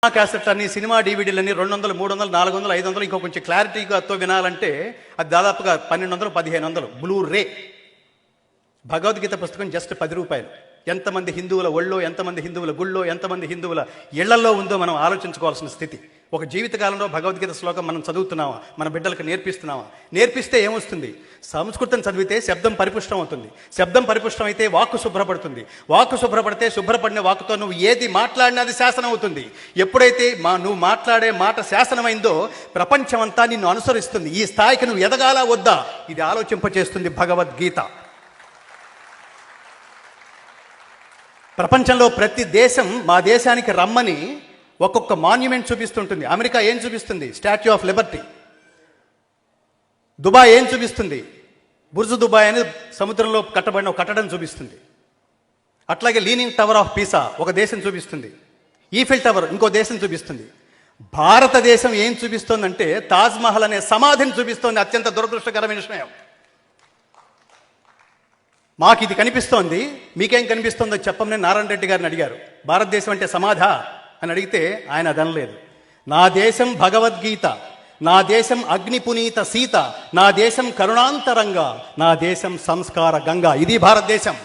క్యాసెట్లని, cinema డివిడీలని 200, 300, 400, 500 ఇంకో కొంచెం క్లారిటీగా వినాలంటే అది దాదాపుగా 1200, 1500 బ్లూ రే. భగవద్గీత పుస్తకం జస్ట్ 10 రూపాయలు. ఎంతమంది హిందువుల ఒళ్ళో, ఎంతమంది హిందువుల గుళ్ళో, ఎంతమంది హిందువుల ఇళ్లలో ఉందో మనం ఆలోచించుకోవాల్సిన స్థితి. ఒక జీవితకాలంలో భగవద్గీత శ్లోకం మనం చదువుతున్నామా, మన బిడ్డలకు నేర్పిస్తున్నామా? నేర్పిస్తే ఏమొస్తుంది? సంస్కృతం చదివితే శబ్దం పరిపుష్టం అవుతుంది. శబ్దం పరిపుష్టం అయితే వాక్కు శుభ్రపడుతుంది. వాక్కు శుభ్రపడితే శుభ్రపడిన వాక్కుతో నువ్వు ఏది మాట్లాడినా అది శాసనం అవుతుంది. ఎప్పుడైతే నువ్వు మాట్లాడే మాట శాసనమైందో ప్రపంచమంతా నిన్ను అనుసరిస్తుంది. ఈ స్థాయికి నువ్వు ఎదగాలా వద్దా, ఇది ఆలోచింపచేస్తుంది భగవద్గీత. ప్రపంచంలో ప్రతి దేశం మా దేశానికి రమ్మని ఒక్కొక్క మాన్యుమెంట్ చూపిస్తుంటుంది. అమెరికా ఏం చూపిస్తుంది? Statue of Liberty. దుబాయ్ ఏం చూపిస్తుంది? బుర్జు దుబాయ్ అని సముద్రంలో కట్టబడిన ఒక కట్టడం చూపిస్తుంది. అట్లాగే లీనింగ్ టవర్ ఆఫ్ పీసా ఒక దేశం చూపిస్తుంది. ఈఫిల్ టవర్ ఇంకో దేశం చూపిస్తుంది. భారతదేశం ఏం చూపిస్తోందంటే తాజ్మహల్ అనే సమాధిని చూపిస్తోంది. అత్యంత దురదృష్టకరమైన విషయం. మాకు ఇది కనిపిస్తోంది, మీకేం కనిపిస్తోందో చెప్పమని నారాయణ రెడ్డి గారిని అడిగారు. భారతదేశం అంటే సమాధా అని అడిగితే ఆయన అదనలేదు. నా దేశం భగవద్గీత, నా దేశం అగ్ని పునీత సీత, నా దేశం కరుణాంతరంగా, నా దేశం సంస్కార గంగా. ఇది భారతదేశం.